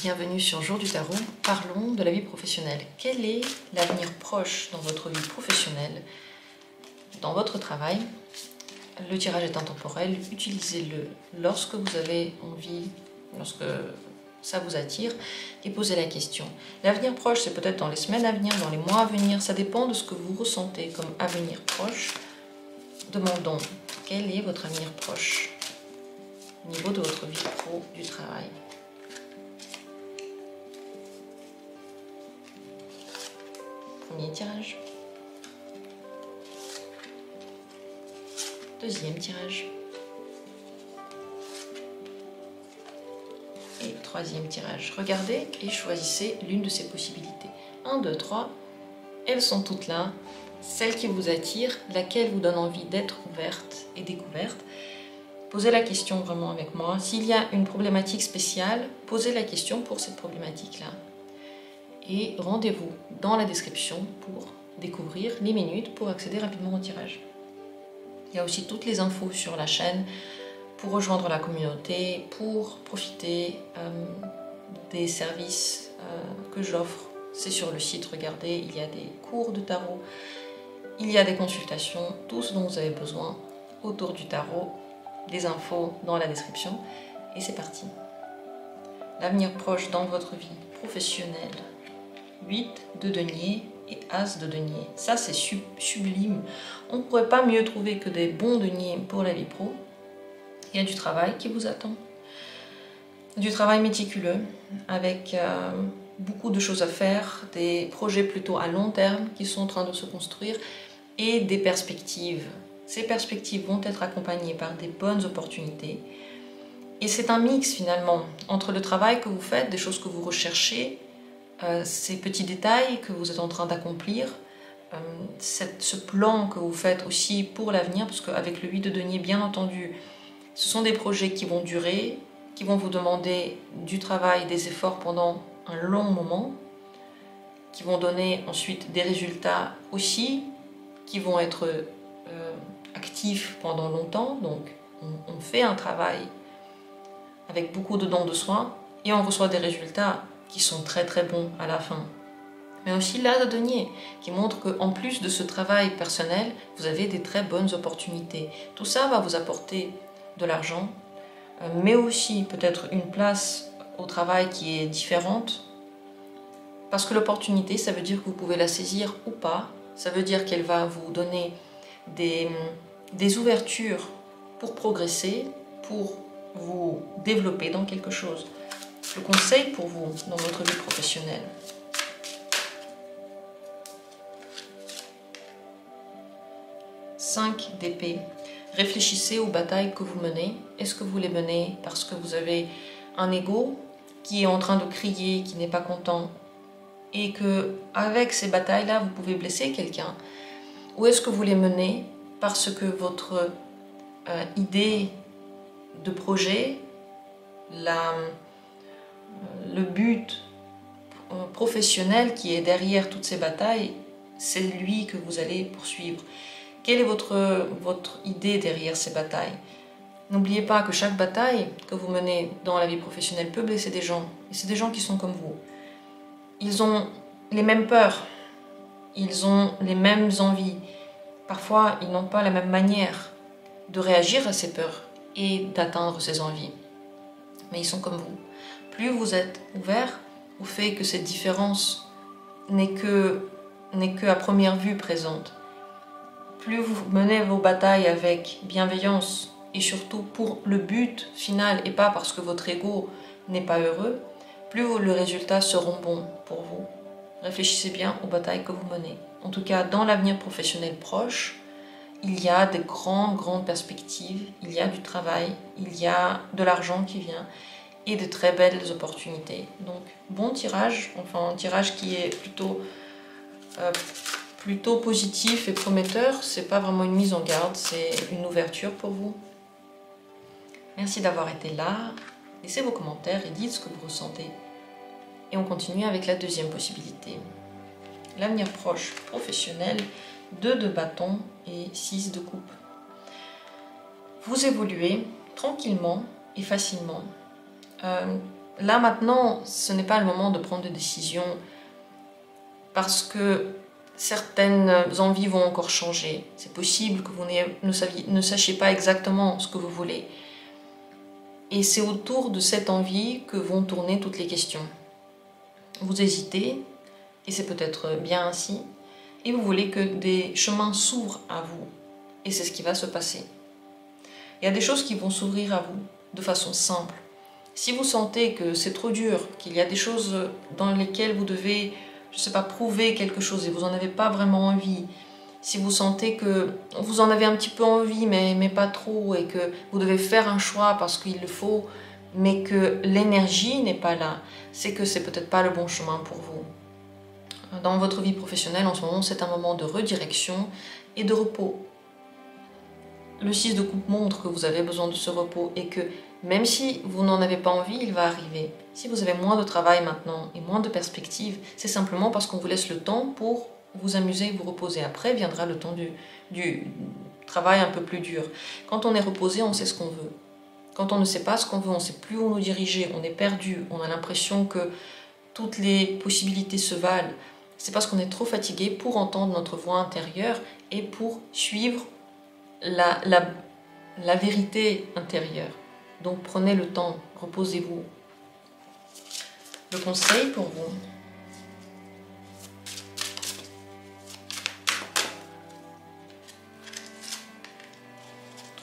Bienvenue sur Jour du Tarot. Parlons de la vie professionnelle. Quel est l'avenir proche dans votre vie professionnelle, dans votre travail? Le tirage est intemporel. Utilisez-le lorsque vous avez envie, lorsque ça vous attire, et posez la question. L'avenir proche, c'est peut-être dans les semaines à venir, dans les mois à venir. Ça dépend de ce que vous ressentez comme avenir proche. Demandons, quel est votre avenir proche au niveau de votre vie pro, du travail? Premier tirage. Deuxième tirage. Et troisième tirage. Regardez et choisissez l'une de ces possibilités. 1, 2, 3. Elles sont toutes là. Celle qui vous attire, laquelle vous donne envie d'être ouverte et découverte. Posez la question vraiment avec moi. S'il y a une problématique spéciale, posez la question pour cette problématique-là. Et rendez-vous dans la description pour découvrir les minutes pour accéder rapidement au tirage. Il y a aussi toutes les infos sur la chaîne pour rejoindre la communauté, pour profiter des services que j'offre. C'est sur le site, regardez, il y a des cours de tarot, il y a des consultations, tout ce dont vous avez besoin autour du tarot, des infos dans la description. Et c'est parti. L'avenir proche dans votre vie professionnelle. 8 de denier et As de denier. Ça, c'est sublime. On ne pourrait pas mieux trouver que des bons deniers pour la vie pro. Il y a du travail qui vous attend. Du travail méticuleux, avec beaucoup de choses à faire, des projets plutôt à long terme qui sont en train de se construire et des perspectives. Ces perspectives vont être accompagnées par des bonnes opportunités. Et c'est un mix finalement entre le travail que vous faites, des choses que vous recherchez, ces petits détails que vous êtes en train d'accomplir, ce plan que vous faites aussi pour l'avenir, parce qu'avec le 8 de denier, bien entendu, ce sont des projets qui vont durer, qui vont vous demander du travail, des efforts pendant un long moment, qui vont donner ensuite des résultats aussi, qui vont être actifs pendant longtemps. Donc on fait un travail avec beaucoup de dons de soi et on reçoit des résultats qui sont très très bons à la fin. Mais aussi l'As de denier, qui montre qu'en plus de ce travail personnel, vous avez des très bonnes opportunités. Tout ça va vous apporter de l'argent, mais aussi peut-être une place au travail qui est différente. Parce que l'opportunité, ça veut dire que vous pouvez la saisir ou pas. Ça veut dire qu'elle va vous donner des ouvertures pour progresser, pour vous développer dans quelque chose. Le conseil pour vous dans votre vie professionnelle. Cinq d'épée. Réfléchissez aux batailles que vous menez. Est-ce que vous les menez parce que vous avez un ego qui est en train de crier, qui n'est pas content, et que avec ces batailles-là, vous pouvez blesser quelqu'un? Ou est-ce que vous les menez parce que votre idée de projet, le but professionnel qui est derrière toutes ces batailles, c'est lui que vous allez poursuivre? Quelle est votre idée derrière ces batailles? N'oubliez pas que chaque bataille que vous menez dans la vie professionnelle peut blesser des gens. Et c'est des gens qui sont comme vous. Ils ont les mêmes peurs, ils ont les mêmes envies. Parfois, ils n'ont pas la même manière de réagir à ces peurs et d'atteindre ces envies. Mais ils sont comme vous. Plus vous êtes ouvert au fait que cette différence n'est que à première vue présente, plus vous menez vos batailles avec bienveillance et surtout pour le but final et pas parce que votre ego n'est pas heureux, plus les résultats seront bons pour vous. Réfléchissez bien aux batailles que vous menez. En tout cas, dans l'avenir professionnel proche, il y a des grandes perspectives, il y a du travail, il y a de l'argent qui vient et de très belles opportunités. Donc, bon tirage, enfin un tirage qui est plutôt positif et prometteur. C'est pas vraiment une mise en garde, c'est une ouverture pour vous. Merci d'avoir été là. Laissez vos commentaires et dites ce que vous ressentez. Et on continue avec la deuxième possibilité. L'avenir proche professionnel, 2 de bâton et 6 de coupe. Vous évoluez tranquillement et facilement. là maintenant, ce n'est pas le moment de prendre des décisions parce que certaines envies vont encore changer. C'est possible que vous ne sachiez pas exactement ce que vous voulez. Et c'est autour de cette envie que vont tourner toutes les questions. Vous hésitez, et c'est peut-être bien ainsi, et vous voulez que des chemins s'ouvrent à vous. Et c'est ce qui va se passer. Il y a des choses qui vont s'ouvrir à vous de façon simple. Si vous sentez que c'est trop dur, qu'il y a des choses dans lesquelles vous devez, je ne sais pas, prouver quelque chose et vous n'en avez pas vraiment envie, si vous sentez que vous en avez un petit peu envie mais pas trop et que vous devez faire un choix parce qu'il le faut, mais que l'énergie n'est pas là, c'est que c'est peut-être pas le bon chemin pour vous. Dans votre vie professionnelle en ce moment, c'est un moment de redirection et de repos. Le 6 de coupe montre que vous avez besoin de ce repos et que même si vous n'en avez pas envie, il va arriver. Si vous avez moins de travail maintenant et moins de perspectives, c'est simplement parce qu'on vous laisse le temps pour vous amuser et vous reposer. Après viendra le temps du travail un peu plus dur. Quand on est reposé, on sait ce qu'on veut. Quand on ne sait pas ce qu'on veut, on ne sait plus où nous diriger, on est perdu, on a l'impression que toutes les possibilités se valent. C'est parce qu'on est trop fatigué pour entendre notre voix intérieure et pour suivre la vérité intérieure. Donc prenez le temps, reposez-vous. Le conseil pour vous.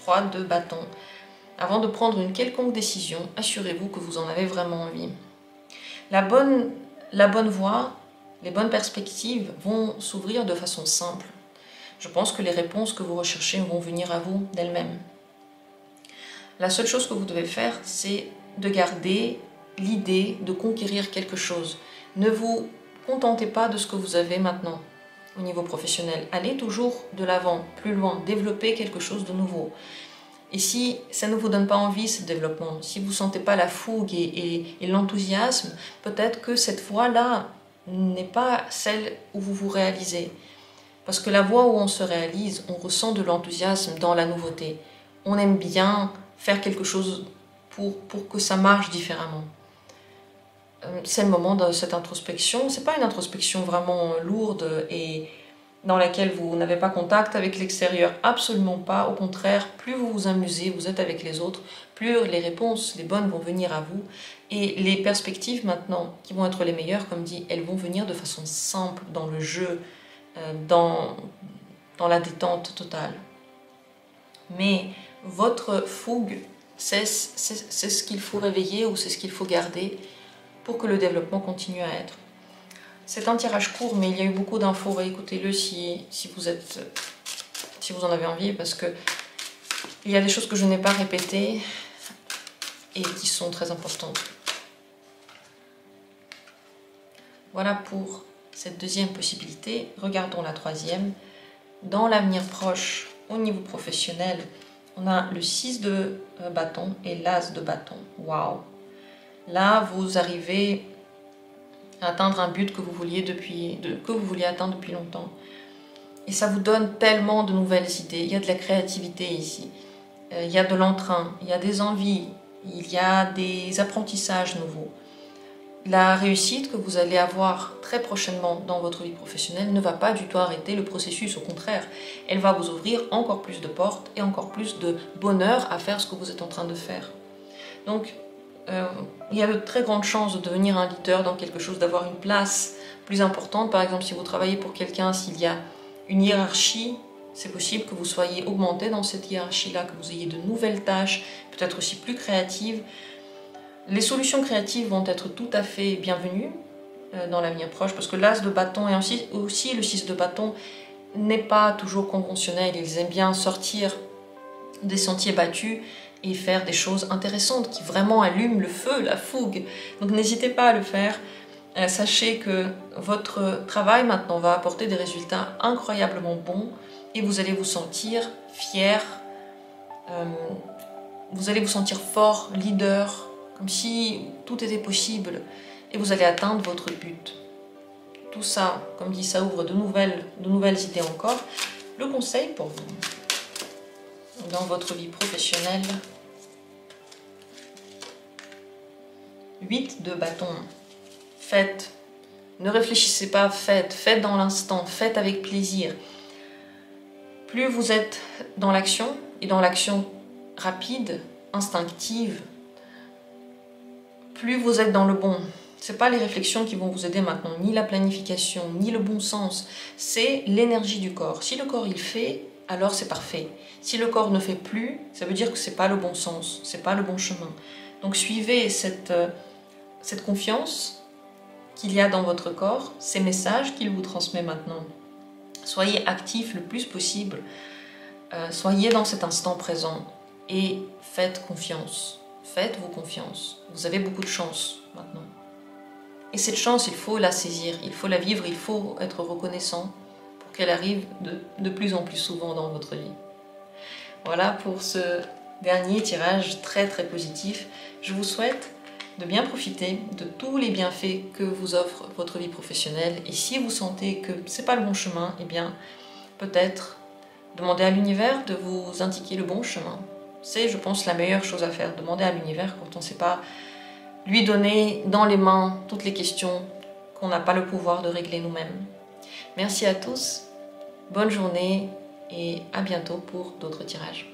3 de bâton. Avant de prendre une quelconque décision, assurez-vous que vous en avez vraiment envie. La bonne voie, les bonnes perspectives vont s'ouvrir de façon simple. Je pense que les réponses que vous recherchez vont venir à vous d'elles-mêmes. La seule chose que vous devez faire, c'est de garder l'idée de conquérir quelque chose. Ne vous contentez pas de ce que vous avez maintenant au niveau professionnel. Allez toujours de l'avant, plus loin, développez quelque chose de nouveau. Et si ça ne vous donne pas envie, ce développement, si vous ne sentez pas la fougue et l'enthousiasme, peut-être que cette voie-là n'est pas celle où vous vous réalisez. Parce que la voie où on se réalise, on ressent de l'enthousiasme dans la nouveauté. On aime bien faire quelque chose pour que ça marche différemment. C'est le moment de cette introspection. Ce n'est pas une introspection vraiment lourde et dans laquelle vous n'avez pas contact avec l'extérieur, absolument pas. Au contraire, plus vous vous amusez, vous êtes avec les autres, plus les réponses, les bonnes vont venir à vous. Et les perspectives maintenant, qui vont être les meilleures, comme dit, elles vont venir de façon simple, dans le jeu, dans la détente totale. Mais votre fougue, c'est ce qu'il faut réveiller ou c'est ce qu'il faut garder pour que le développement continue à être. C'est un tirage court, mais il y a eu beaucoup d'infos. Réécoutez-le si vous en avez envie, parce que il y a des choses que je n'ai pas répétées et qui sont très importantes. Voilà pour cette deuxième possibilité. Regardons la troisième. Dans l'avenir proche, au niveau professionnel, on a le 6 de bâton et l'as de bâton. Waouh! Là, vous arrivez à atteindre un but que vous vouliez atteindre depuis longtemps. Et ça vous donne tellement de nouvelles idées. Il y a de la créativité ici. Il y a de l'entrain, il y a des envies, il y a des apprentissages nouveaux. La réussite que vous allez avoir très prochainement dans votre vie professionnelle ne va pas du tout arrêter le processus, au contraire. Elle va vous ouvrir encore plus de portes et encore plus de bonheur à faire ce que vous êtes en train de faire. Donc, il y a de très grandes chances de devenir un leader dans quelque chose, d'avoir une place plus importante. Par exemple, si vous travaillez pour quelqu'un, s'il y a une hiérarchie, c'est possible que vous soyez augmenté dans cette hiérarchie-là, que vous ayez de nouvelles tâches, peut-être aussi plus créatives. Les solutions créatives vont être tout à fait bienvenues dans l'avenir proche, parce que l'as de bâton et aussi le 6 de bâton n'est pas toujours conventionnel. Ils aiment bien sortir des sentiers battus et faire des choses intéressantes qui vraiment allument le feu, la fougue. Donc n'hésitez pas à le faire. Sachez que votre travail maintenant va apporter des résultats incroyablement bons et vous allez vous sentir fier, vous allez vous sentir fort, leader, comme si tout était possible et vous allez atteindre votre but. Tout ça, comme dit, ça ouvre de nouvelles idées encore. Le conseil pour vous dans votre vie professionnelle, 8 de bâton. Faites. Ne réfléchissez pas, faites. Faites dans l'instant, faites avec plaisir. Plus vous êtes dans l'action, et dans l'action rapide, instinctive, plus vous êtes dans le bon. Ce n'est pas les réflexions qui vont vous aider maintenant, ni la planification, ni le bon sens. C'est l'énergie du corps. Si le corps il fait, alors c'est parfait. Si le corps ne fait plus, ça veut dire que ce n'est pas le bon sens, ce n'est pas le bon chemin. Donc suivez cette confiance qu'il y a dans votre corps, ces messages qu'il vous transmet maintenant. Soyez actifs le plus possible, soyez dans cet instant présent et faites confiance. Faites-vous confiance. Vous avez beaucoup de chance maintenant. Et cette chance, il faut la saisir, il faut la vivre, il faut être reconnaissant pour qu'elle arrive de plus en plus souvent dans votre vie. Voilà pour ce dernier tirage très très positif. Je vous souhaite de bien profiter de tous les bienfaits que vous offre votre vie professionnelle. Et si vous sentez que ce n'est pas le bon chemin, eh bien peut-être demander à l'univers de vous indiquer le bon chemin. C'est, je pense, la meilleure chose à faire. Demander à l'univers quand on ne sait pas lui donner dans les mains toutes les questions qu'on n'a pas le pouvoir de régler nous-mêmes. Merci à tous, bonne journée et à bientôt pour d'autres tirages.